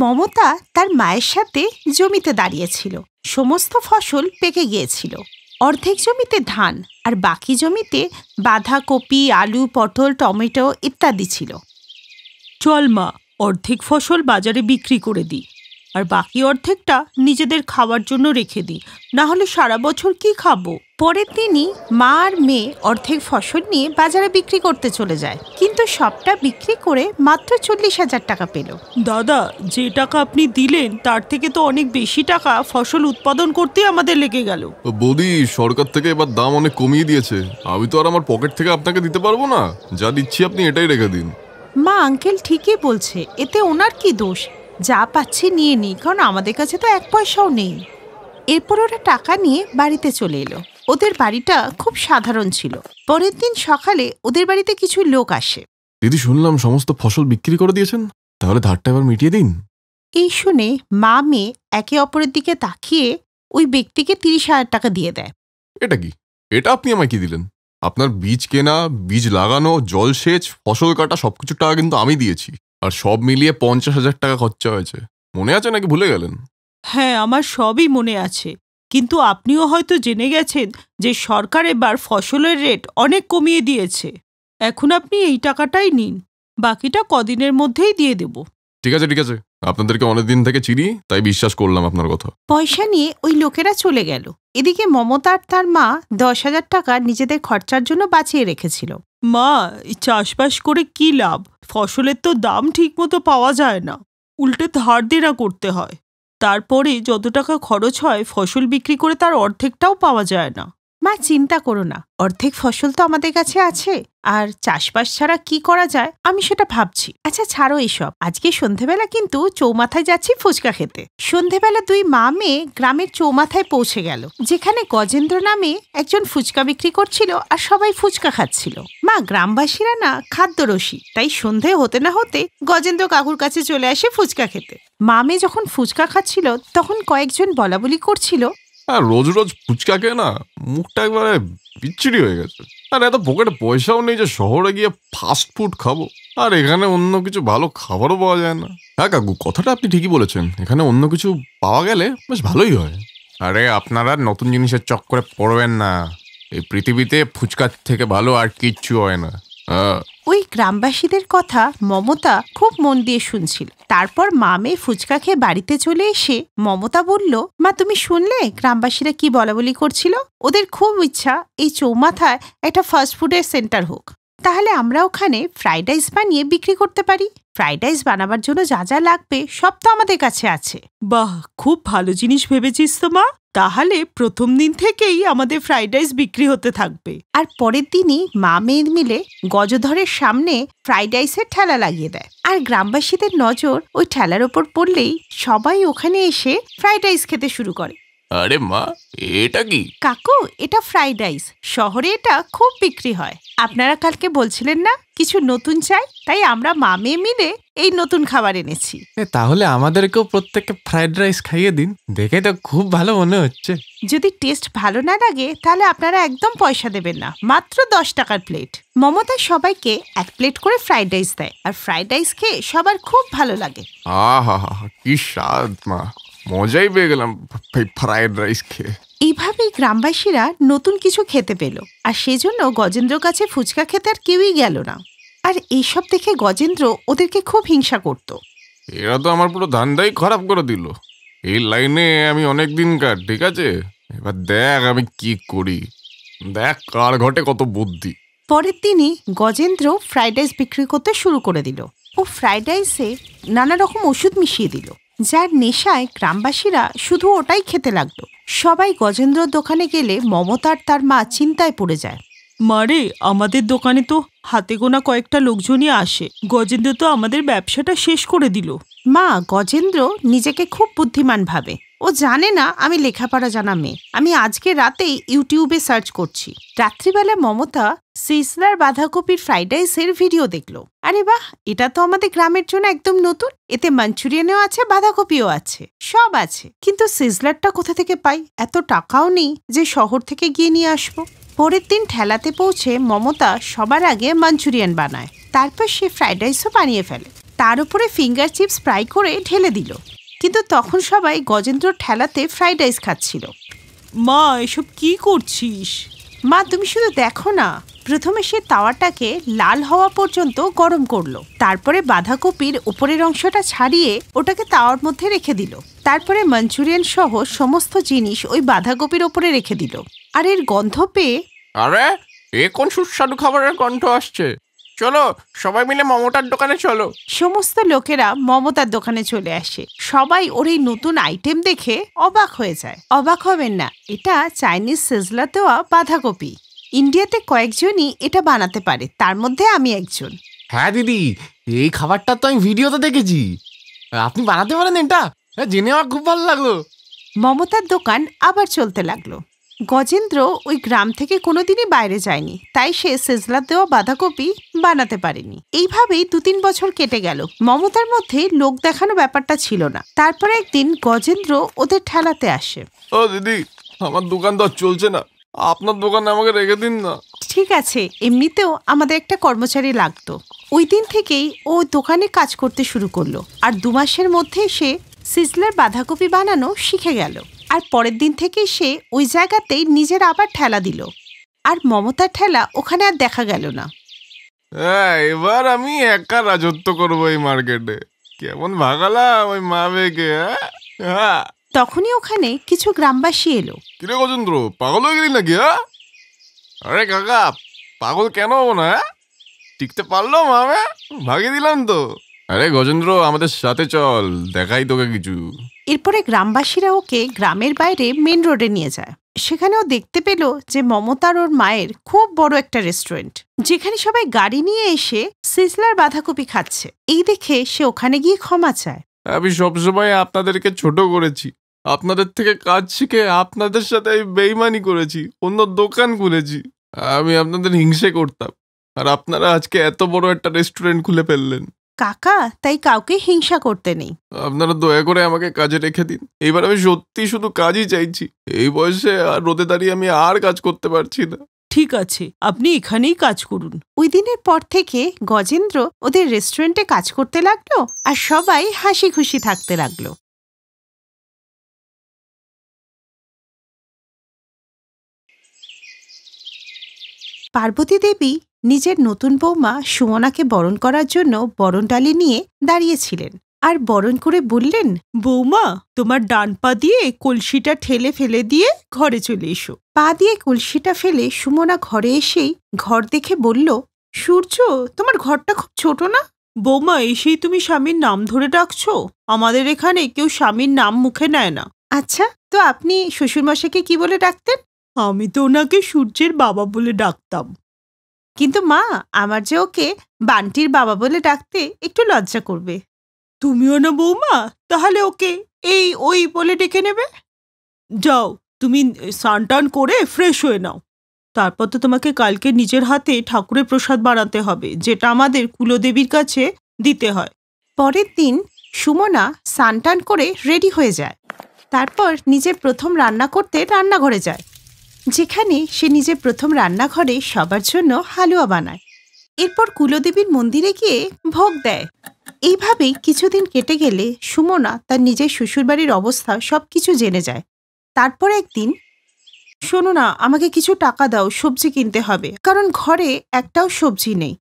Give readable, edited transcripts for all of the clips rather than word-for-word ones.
মমতা তার মায়ের সাথে জমিতে দাঁড়িয়েছিল। সমস্ত ফসল পেকে গিয়েছিল। অর্ধেক জমিতে ধান আর বাকি জমিতে বাঁধাকপি, আলু, পটল, টমেটো ইত্যাদি ছিল। চল মা, অর্ধেক ফসল বাজারে বিক্রি করে দিই, আর বাকি অর্ধেকটা নিজেদের খাওয়ার জন্য রেখে দিই, না হলে সারা বছর কি খাবো। পরের দিনই মা আর মেয়ে অর্ধেক ফসল নিয়ে বাজারে বিক্রি করতে চলে যায়, কিন্তু সবটা বিক্রি করে মাত্র 40,000 টাকা পেল। দাদা, যে টাকা আপনি দিলেন তার থেকে তো অনেক বেশি টাকা ফসল উৎপাদন করতে আমাদের লেগে গেল। বৌদি, সরকার থেকে এবার দাম অনেক কমিয়ে দিয়েছে। আমি তো আর আমার পকেট থেকে আপনাকে দিতে পারবো না। যা দিচ্ছি আপনি এটাই রেখে দিন। মা, আঙ্কেল ঠিকই বলছে, এতে ওনার কি দোষ? যা পাচ্ছি নিয়ে নিই, কারণ আমাদের কাছে তো 1 পয়সাও নেই। এরপর ওরা টাকা নিয়ে বাড়িতে চলে এলো। ওদের বাড়িটা খুব সাধারণ ছিল। পরের দিন সকালে ওদের বাড়িতে কিছু লোক আসে। দিদি, শুনলাম সমস্ত ফসল বিক্রি করে দিয়েছেন, তাহলে ধারটা এবার মিটিয়ে দিন। এই শুনে মা মেয়ে একে অপরের দিকে তাকিয়ে ওই ব্যক্তিকে 30,000 টাকা দিয়ে দেয়। এটা কি? এটা আপনি আমায় কি দিলেন? আপনার বীজ কেনা, বীজ লাগানো, জলসেচ, ফসল কাটা সবকিছু টাকা কিন্তু আমি দিয়েছি। আর সব মিলিয়ে 50,000 টাকা খরচা হয়েছে। মনে আছে নাকি ভুলে গেলেন? হ্যাঁ, আমার সবই মনে আছে, কিন্তু আপনিও হয়তো জেনে গেছেন যে সরকার এবার ফসলের রেট অনেক কমিয়ে দিয়েছে। এখন আপনি এই টাকাটাই নিন, বাকিটা কদিনের মধ্যেই দিয়ে দেব। ঠিক আছে, ঠিক আছে। আপনাদেরকে অনেকদিন থেকে চিনি, তাই বিশ্বাস করলাম আপনার কথা। পয়সা নিয়ে ওই লোকেরা চলে গেল। এদিকে মমতা আর তার মা 10,000 টাকা নিজেদের খরচার জন্য বাঁচিয়ে রেখেছিল। মা, চাষবাস করে কি লাভ? ফসলের তো দাম ঠিকমতো পাওয়া যায় না, উল্টে ধার দেনা করতে হয়। তারপরে যত টাকা খরচ হয় ফসল বিক্রি করে তার অর্ধেকটাও পাওয়া যায় না। মা, চিন্তা করো না, অর্ধেক ফসল তো আমাদের কাছে আছে। আর চাষবাস ছাড়া কি করা যায় আমি সেটা ভাবছি। আচ্ছা ছাড়ো এসব। আজকে সন্ধেবেলা কিন্তু চৌমাথায় যাচ্ছি ফুচকা খেতে। সন্ধেবেলা 2 মা মেয়ে গ্রামের চৌমাথায় পৌঁছে গেল, যেখানে গজেন্দ্র নামে একজন ফুচকা বিক্রি করছিল আর সবাই ফুচকা খাচ্ছিল। মা, গ্রামবাসীরা না খাদ্যরসী, তাই সন্ধে হতে না হতে গজেন্দ্র কাকুর কাছে চলে আসে ফুচকা খেতে। মা মেয়ে যখন ফুচকা খাচ্ছিল তখন কয়েকজন বলাবলি করছিল, আর রোজ রোজ ফুচকা খেয়ে না মুখটা একবারে বিচ্ছিরি হয়ে গেছে। আর এত পকেটে পয়সাও নেই যে শহরে গিয়ে ফাস্ট ফুড খাবো। আর এখানে অন্য কিছু ভালো খাবারও পাওয়া যায় না। হ্যাঁ কাকু, কথাটা আপনি ঠিকই বলেছেন। এখানে অন্য কিছু পাওয়া গেলে বেশ ভালোই হয়। আরে আপনারা নতুন জিনিসের চক্করে পড়বেন না। এই পৃথিবীতে ফুচকার থেকে ভালো আর কিচ্ছু হয় না। ওই গ্রামবাসীদের কথা মমতা খুব মন দিয়ে শুনছিল। তারপর মা মেয়ে ফুচকা খেয়ে বাড়িতে চলে এসে মমতা বলল, মা তুমি শুনলে গ্রামবাসীরা কি বলাবলি করছিল? ওদের খুব ইচ্ছা এই চৌমাথায় একটা ফাস্ট ফুডের সেন্টার হোক, তাহলে আমরা ওখানে ফ্রাইড রাইস বানিয়ে বিক্রি করতে পারি। ফ্রাইড রাইস বানাবার জন্য যা যা লাগবে সব তো আমাদের কাছে আছে। বাহ, খুব ভালো জিনিস ভেবেছিস তো মা। তাহলে প্রথম দিন থেকেই আমাদের ফ্রাইড রাইস বিক্রি হতে থাকবে। আর পরের দিনই মা মেয়ে মিলে গজধরের সামনে ফ্রাইড রাইসের ঠেলা লাগিয়ে দেয়। আর গ্রামবাসীদের নজর ওই ঠেলার ওপর পড়লেই সবাই ওখানে এসে ফ্রাইড রাইস খেতে শুরু করে। আরে মা, এটা কি? কাকু, এটা ফ্রাইড রাইস। শহরে এটা খুব বিক্রি হয়। আপনারা কালকে বলছিলেন না কিছু নতুন চাই, তাই আমরা মা মেয়ে মিলে এই নতুন খাবার এনেছি। তাহলে আমাদেরকেও প্রত্যেককে ফ্রাইড রাইস খাইয়ে দিন, দেখে তো খুব ভালো মনে হচ্ছে। যদি টেস্ট ভালো না লাগে তাহলে আপনারা একদম পয়সা দেবেন না, মাত্র 10 টাকার প্লেট। মমতা সবাইকে 1 প্লেট করে ফ্রাইড রাইস দেয়, আর ফ্রাইড রাইস খেয়ে সবার খুব ভালো লাগে। আহা, কি স্বাদ মা, মজাই পেয়ে গেলাম ফ্রাইড রাইস খেয়ে। এইভাবেই গ্রামবাসীরা নতুন কিছু খেতে পেল, আর সেজন্য গজেন্দ্র কাছে ফুচকা খেতে আর কেউই গেল না। আর এইসব দেখে গজেন্দ্র ওদেরকে খুব হিংসা করত। এরা তো আমার পুরো ধান্দাই খারাপ করে দিল। এই লাইনে আমি অনেকদিন কার, ঠিক আছে? এবার দেখ আমি কি করি, দেখ কার ঘটে কত বুদ্ধি। পরের দিনই গজেন্দ্র ফ্রাইড রাইস বিক্রি করতে শুরু করে দিল। ও ফ্রাইড রাইসে নানা রকম ওষুধ মিশিয়ে দিল, যার নেশায় গ্রামবাসীরা শুধু ওটাই খেতে লাগলো। সবাই গজেন্দ্রর দোকানে গেলে মমতার তার মা চিন্তায় পড়ে যায়। মারে, আমাদের দোকানে তো হাতে গোনা কয়েকটা লোকজনই আসে। গজেন্দ্র তো আমাদের ব্যবসাটা শেষ করে দিল। মা, গজেন্দ্র নিজেকে খুব বুদ্ধিমান ভাবে। ও জানে না আমি লেখাপড়া জানা মেয়ে। আমি আজকে রাতেই ইউটিউবে সার্চ করছি। রাত্রিবেলা মমতা সিজলার বাঁধাকপির ফ্রাইড রাইসের ভিডিও দেখলো। আরে বাহ, এটা তো আমাদের গ্রামের জন্য একদম নতুন। এতে মাঞ্চুরিয়ানও আছে, বাঁধাকপিও আছে, সব আছে। কিন্তু সিজলারটা কোথা থেকে পাই? এত টাকাও নেই যে শহর থেকে গিয়ে নিয়ে আসবো। পরের দিন ঠেলাতে পৌঁছে মমতা সবার আগে মাঞ্চুরিয়ান বানায়, তারপর সে ফ্রাইড রাইসও বানিয়ে ফেলে। তার উপরে ফিঙ্গার চিপস ফ্রাই করে ঢেলে দিল। কিন্তু তখন সবাই গজেন্দ্রর ঠেলাতে ফ্রাইড রাইস খাচ্ছিল। মা, এসব কি করছিস? মা, তুমি শুধু দেখো না। প্রথমে সে তাওয়াটাকে লাল হওয়া পর্যন্ত গরম করলো, তারপরে বাঁধাকপির উপরের অংশটা ছাড়িয়ে ওটাকে তাওয়ার মধ্যে রেখে দিল। তারপরে মাঞ্চুরিয়ান সহ সমস্ত জিনিস ওই বাঁধাকপির ওপরে রেখে দিল। আর এর গন্ধ পেয়ে, আরে এ কোন সুস্বাদু খাবারের গন্ধ আসছে, চলো সবাই মিলে মমতার দোকানে চলো। সমস্ত লোকেরা মমতার দোকানে চলে আসে। সবাই ওর এই নতুন আইটেম দেখে অবাক হয়ে যায়। অবাক হবেন না, এটা চাইনিজ সিজলার দেওয়া বাঁধাকপি। ইন্ডিয়াতে কয়েকজনই এটা বানাতে পারে, তার মধ্যে আমি একজন। হ্যাঁ দিদি, এই খাবারটা তো আমি ভিডিওতে দেখেছি। আপনি বানাতে পারেন এটা? জেনে আমার খুব ভালো লাগলো। মমতার দোকান আবার চলতে লাগলো। গজেন্দ্র ওই গ্রাম থেকে কোনোদিনই বাইরে যায়নি, তাই সে সিজলার দেওয়া বাঁধাকপি বানাতে পারেনি। এইভাবেই 2-3 বছর কেটে গেল। মমতার মধ্যে লোক দেখানো ব্যাপারটা ছিল না। তারপরে একদিন গজেন্দ্র ওদের ঠেলাতে আসে। ও দিদি, আমার দোকান তো আর চলছে না, আপনার দোকানে আমাকে রেখে দিন না। ঠিক আছে, এমনিতেও আমাদের একটা কর্মচারী লাগতো। ওই দিন থেকেই ও দোকানে কাজ করতে শুরু করলো। আর 2 মাসের মধ্যে সে সিজলার বাঁধাকপি বানানো শিখে গেল। আর পরের দিন থেকেই সে ওই জায়গাতেই নিজের আবার ঠেলা দিল। আর মমতার ঠেলা ওখানে আর দেখা গেল না। হ্যাঁ, এবার আমি একা রাজত্ব করবো এই মার্কেটে। কেমন ভাগালাম ওই মা মেয়েকে। হ্যাঁ, তখনই ওখানে কিছু গ্রামবাসী এলো। কিরে গজেন্দ্র, পাগল হয়ে গেলি নাকি? আরে কাকা, পাগল কেন হবো না? টিকতে পারলো মামে, ভাগিয়ে দিলাম তো। আরে গজেন্দ্র, আমাদের সাথে চল, দেখাই তোকে কিছু। এরপরে গ্রামবাসীরা ওকে গ্রামের বাইরে মেন রোডে নিয়ে যায়। সেখানেও দেখতে পেল যে মমতার ওর মায়ের খুব বড় একটা রেস্টুরেন্ট, যেখানে সবাই গাড়ি নিয়ে এসে সিজলার বাঁধাকপি খাচ্ছে। এই দেখে সে ওখানে গিয়ে ক্ষমা চায়। আমি সবসময় আপনাদেরকে ছোট করেছি, আপনাদের থেকে কাজ শিখে আপনাদের সাথে আমি বেইমানি করেছি, অন্য দোকান খুলেছি। আমি আপনাদের হিংসে করতাম, আর আপনারা আজকে এত বড় একটা রেস্টুরেন্ট খুলে ফেললেন। কাকা, তাই কাউকে হিংসা করতে নেই। আপনারা দয়া করে আমাকে কাজে রেখে দিন। এইবার আমি সত্যি শুধু কাজই চাইছি। এই বয়সে আর রোদে দাঁড়িয়ে আমি আর কাজ করতে পারছি না। ঠিক আছে, আপনি এখানেই কাজ করুন। ওই দিনের পর থেকে গজেন্দ্র ওদের রেস্টুরেন্টে কাজ করতে লাগলো, আর সবাই হাসি খুশি থাকতে লাগলো। পার্বতী দেবী নিজের নতুন বৌমা সুমনাকে বরণ করার জন্য বরণডালি নিয়ে দাঁড়িয়েছিলেন, আর বরণ করে বললেন, বৌমা, তোমার ডান পা দিয়ে কলসিটা ঠেলে ফেলে দিয়ে ঘরে চলে এসো। পা দিয়ে কলসিটা ফেলে সুমনা ঘরে এসেই ঘর দেখে বলল, সূর্য, তোমার ঘরটা খুব ছোট না? বৌমা, এসেই তুমি স্বামীর নাম ধরে ডাকছো? আমাদের এখানে কেউ স্বামীর নাম মুখে নেয় না। আচ্ছা, তো আপনি শ্বশুরমশাইকে কি বলে ডাকতেন? আমি তো ওনাকে সূর্যের বাবা বলে ডাকতাম। কিন্তু মা, আমার যে ওকে বান্টির বাবা বলে ডাকতে একটু লজ্জা করবে। তুমিও না বৌমা, তাহলে ওকে এই ওই বলে ডেকে নেবে। যাও, তুমি স্নান টান করে ফ্রেশ হয়ে নাও। তারপর তো তোমাকে কালকে নিজের হাতে ঠাকুরের প্রসাদ বানাতে হবে, যেটা আমাদের কুলদেবীর কাছে দিতে হয়। পরের দিন সুমনা স্নান টান করে রেডি হয়ে যায়। তারপর নিজের প্রথম রান্না করতে রান্নাঘরে যায়, যেখানে সে নিজের প্রথম রান্নাঘরে সবার জন্য হালুয়া বানায়। এরপর কুলদেবীর মন্দিরে গিয়ে ভোগ দেয়। এইভাবেই কিছুদিন কেটে গেলে সুমনা তার নিজের শ্বশুরবাড়ির অবস্থা সবকিছু জেনে যায়। তারপর একদিন, শোনো না, আমাকে কিছু টাকা দাও, সবজি কিনতে হবে, কারণ ঘরে একটাও সবজি নেই।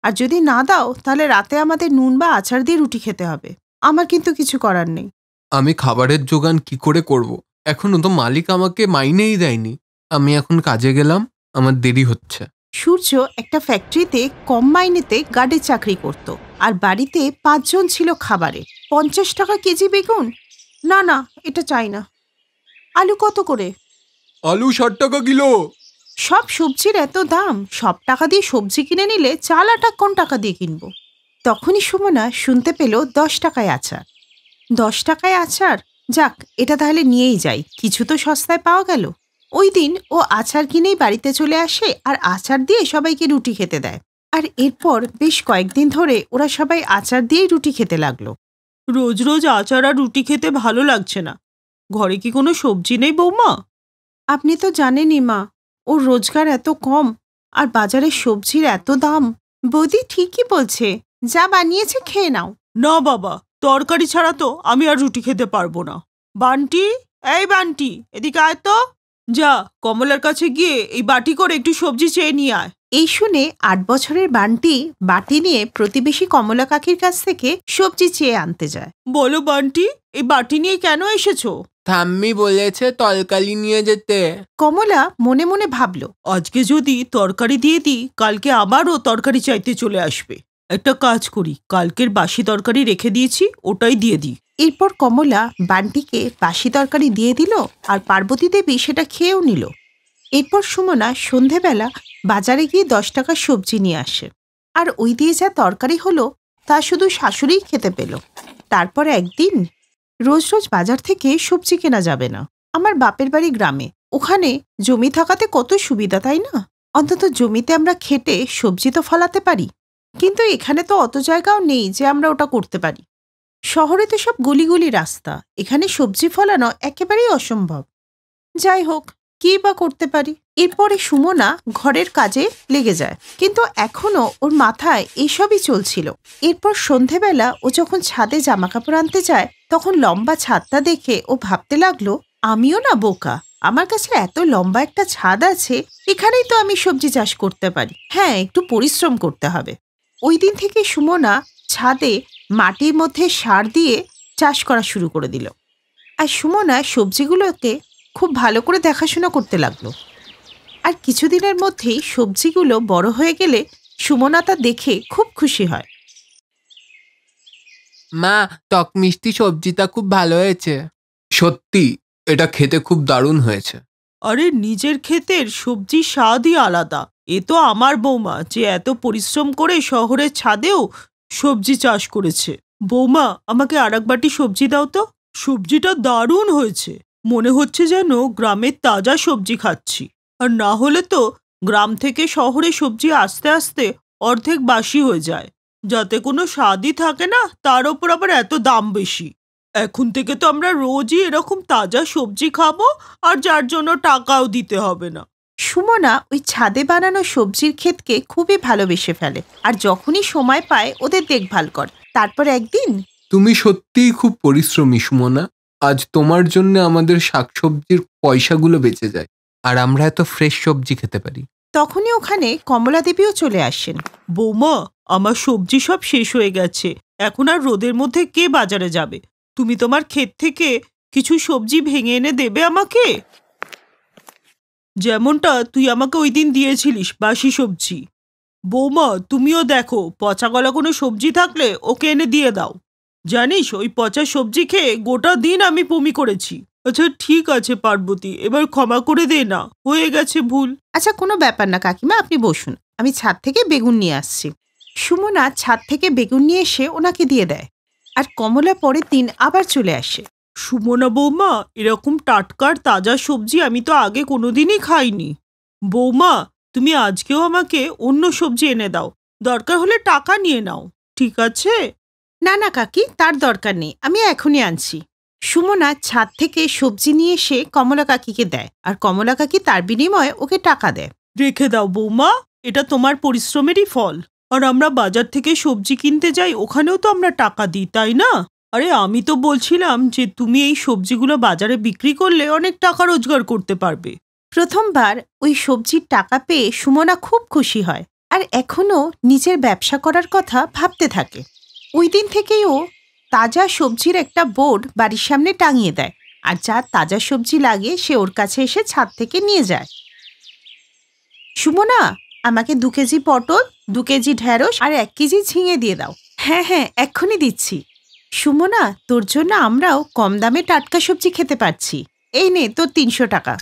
আর যদি না দাও তাহলে রাতে আমাদের নুন বা আচার দিয়ে রুটি খেতে হবে। আমার কিন্তু কিছু করার নেই। আমি খাবারের জোগান কি করে করব? এখনো তো মালিক আমাকে মাইনেই দেয়নি। আমি এখন কাজে গেলাম, আমার দেরি হচ্ছে। সূর্য একটা ফ্যাক্টরিতে কম মাইনেতে গার্ডের চাকরি করত, আর বাড়িতে 5 জন ছিল খাবারে। 50 টাকা কেজি বেগুন? না না, এটা চাই না। আলু কত করে? আলু 60 টাকা কিলো। সব সবজির এত দাম, সব টাকা দিয়ে সবজি কিনে নিলে চাল আটা কোন টাকা দিয়ে কিনবো? তখনই সুমনা শুনতে পেল 10 টাকায় আচার। 10 টাকায় আচার? যাক, এটা তাহলে নিয়েই যাই, কিছু তো সস্তায় পাওয়া গেল। ওই দিন ও আচার কিনেই বাড়িতে চলে আসে, আর আচার দিয়ে সবাইকে রুটি খেতে দেয়। আর এরপর বেশ কয়েকদিন ধরে ওরা সবাই আচার দিয়েই রুটি খেতে লাগলো। রোজ রোজ আচার আর রুটি খেতে ভালো লাগছে না। ঘরে কি কোনো সবজি নেই বৌমা? আপনি তো জানেনই মা, ওর রোজগার এত কম, আর বাজারে সবজির এত দাম। বৌদি ঠিকই বলছে, যা বানিয়েছে খেয়ে নাও। না বাবা, তরকারি ছাড়া তো আমি আর রুটি খেতে পারবো না। বান্টি, এই বান্টি, এদিকে আয় তো। যা, কমলার কাছে গিয়ে এই বাটি করে একটু সবজি চেয়ে নিয়ে আয়। এই শুনে ৮ বছরের বান্টি বাটি নিয়ে প্রতিবেশী কমলা কাকির কাছ থেকে সবজি চেয়ে আনতে যায়। বলো বান্টি, এই বাটি নিয়ে কেন এসেছো? ঠাম্মি বলেছে তরকারি নিয়ে যেতে। কমলা মনে মনে ভাবল, আজকে যদি তরকারি দিয়ে দিই, কালকে আবারও তরকারি চাইতে চলে আসবে। একটা কাজ করি, কালকের বাসি তরকারি রেখে দিয়েছি, ওটাই দিয়ে দিই। এরপর কমলা বান্টিকে বাসি তরকারি দিয়ে দিল আর পার্বতী দেবী সেটা খেয়েও নিল। এরপর সুমনা সন্ধেবেলা বাজারে গিয়ে ১০ টাকার সবজি নিয়ে আসে। আর ওই দিয়ে যা তরকারি হলো তা শুধু শাশুড়িই খেতে পেল। তারপর একদিন, রোজ রোজ বাজার থেকে সবজি কেনা যাবে না। আমার বাপের বাড়ি গ্রামে, ওখানে জমি থাকাতে কত সুবিধা, তাই না? অন্তত জমিতে আমরা খেটে সবজি তো ফলাতে পারি, কিন্তু এখানে তো অত জায়গাও নেই যে আমরা ওটা করতে পারি। শহরে তো সব গলিগুলি রাস্তা, এখানে সবজি ফলানো একেবারেই অসম্ভব। যাই হোক, কি বা করতে পারি। এরপরে সুমনা ঘরের কাজে লেগে যায়, কিন্তু এখনো ওর মাথায় এইসবই চলছিল। এরপর সন্ধেবেলা ও যখন ছাদে জামাকাপড় আনতে যায়, তখন লম্বা ছাদটা দেখে ও ভাবতে লাগলো, আমিও না বোকা, আমার কাছে এত লম্বা একটা ছাদ আছে, এখানেই তো আমি সবজি চাষ করতে পারি। হ্যাঁ, একটু পরিশ্রম করতে হবে। ওই দিন থেকে সুমনা ছাদে মাটির মধ্যে সার দিয়ে চাষ করা শুরু করে দিল। আর সুমনা সবজিগুলোকে খুব ভালো করে দেখাশোনা করতে লাগলো। আর কিছুদিনের মধ্যেই সবজিগুলো বড় হয়ে গেলে সুমনা তা দেখে খুব খুশি হয়। মা, টক মিষ্টি সবজিটা খুব ভালো হয়েছে। সত্যি, এটা খেতে খুব দারুণ হয়েছে। আরে, নিজের ক্ষেতের সবজির স্বাদই আলাদা। এ তো আমার বৌমা, যে এত পরিশ্রম করে শহরের ছাদেও সবজি চাষ করেছে। বৌমা, আমাকে আরেক বাটি সবজি দাও তো। সবজিটা দারুণ হয়েছে, মনে হচ্ছে যেন গ্রামের তাজা সবজি খাচ্ছি। আর না হলে তো গ্রাম থেকে শহরে সবজি আস্তে আস্তে অর্ধেক বাসি হয়ে যায়, যাতে কোনো স্বাদই থাকে না, তার ওপর আবার এত দাম বেশি। এখন থেকে তো আমরা রোজই এরকম তাজা সবজি খাবো, আর যার জন্য টাকাও দিতে হবে না। সুমনা ওই ছাদে বানানো সবজির ক্ষেতকে খুবই ভালোবেসে ফেলে, আর যখনই সময় পায় ওদের দেখভাল করে। তারপর একদিন, তুমি সত্যিই খুব পরিশ্রমী সুমনা। আজ তোমার জন্য আমাদের শাকসবজির পয়সাগুলো বেঁচে যায়, আর আমরা এত ফ্রেশ সবজি খেতে পারি। তখনই ওখানে কমলা দেবীও চলে আসেন। বৌমা, আমার সবজি সব শেষ হয়ে গেছে, এখন আর রোদের মধ্যে কে বাজারে যাবে? তুমি তোমার ক্ষেত থেকে কিছু সবজি ভেঙে এনে দেবে আমাকে, যেমনটা তুই আমাকে ওই দিন দিয়েছিলিস, বাসি সবজি। বৌমা, তুমিও দেখো, পচা গলা কোনো সবজি থাকলে ওকে এনে দিয়ে দাও। জানিস, ওই পচা সবজি খেয়ে গোটা দিন আমি বমি করেছি। আচ্ছা ঠিক আছে পার্বতী, এবার ক্ষমা করে দে না, হয়ে গেছে ভুল। আচ্ছা, কোনো ব্যাপার না কাকিমা, আপনি বসুন, আমি ছাদ থেকে বেগুন নিয়ে আসছি। সুমনা ছাদ থেকে বেগুন নিয়ে এসে ওনাকে দিয়ে দেয়, আর কমলা পরের দিন আবার চলে আসে। সুমনা বৌমা, এরকম টাটকার তাজা সবজি আমি তো আগে কোনোদিনই খাইনি। বৌমা, তুমি আজকেও আমাকে অন্য সবজি এনে দাও, দরকার হলে টাকা নিয়ে নাও, ঠিক আছে? না না কাকি, তার দরকার নেই, আমি এখনই আনছি। সুমনা ছাদ থেকে সবজি নিয়ে এসে কমলা কাকিকে দেয়, আর কমলা কাকি তার বিনিময়ে ওকে টাকা দেয়। রেখে দাও বৌমা, এটা তোমার পরিশ্রমেরই ফল। আর আমরা বাজার থেকে সবজি কিনতে যাই, ওখানেও তো আমরা টাকা দিই, তাই না? আরে, আমি তো বলছিলাম যে তুমি এই সবজিগুলো বাজারে বিক্রি করলে অনেক টাকা রোজগার করতে পারবে। প্রথমবার ওই সবজির টাকা পেয়ে সুমনা খুব খুশি হয়, আর এখনো নিজের ব্যবসা করার কথা ভাবতে থাকে। ওই দিন থেকেই ও তাজা সবজির একটা বোর্ড বাড়ির সামনে টাঙিয়ে দেয়, আর যার তাজা সবজি লাগে সে ওর কাছে এসে ছাদ থেকে নিয়ে যায়। সুমনা, আমাকে 2 কেজি পটল, 2 কেজি ঢেঁড়স আর 1 কেজি ঝিঙে দিয়ে দাও। হ্যাঁ হ্যাঁ, এক্ষুনি দিচ্ছি। সুমনা, তোর জন্য আমরাও কম দামে টাটকা সবজি খেতে পারছি। এই নে তোর 300 টাকা।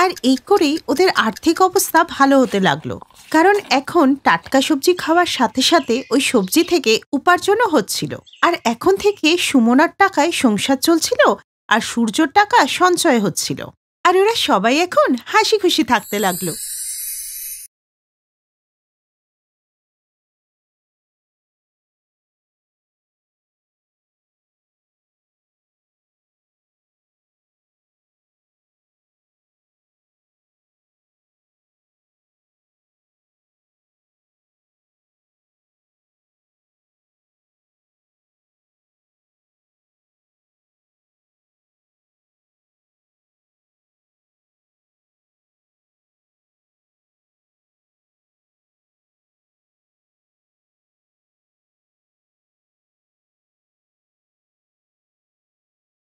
আর এই করেই ওদের আর্থিক অবস্থা ভালো হতে লাগলো, কারণ এখন টাটকা সবজি খাওয়ার সাথে সাথে ওই সবজি থেকে উপার্জনও হচ্ছিল। আর এখন থেকে সুমনার টাকায় সংসার চলছিল, আর সূর্যর টাকা সঞ্চয় হচ্ছিল, আর ওরা সবাই এখন হাসি খুশি থাকতে লাগলো।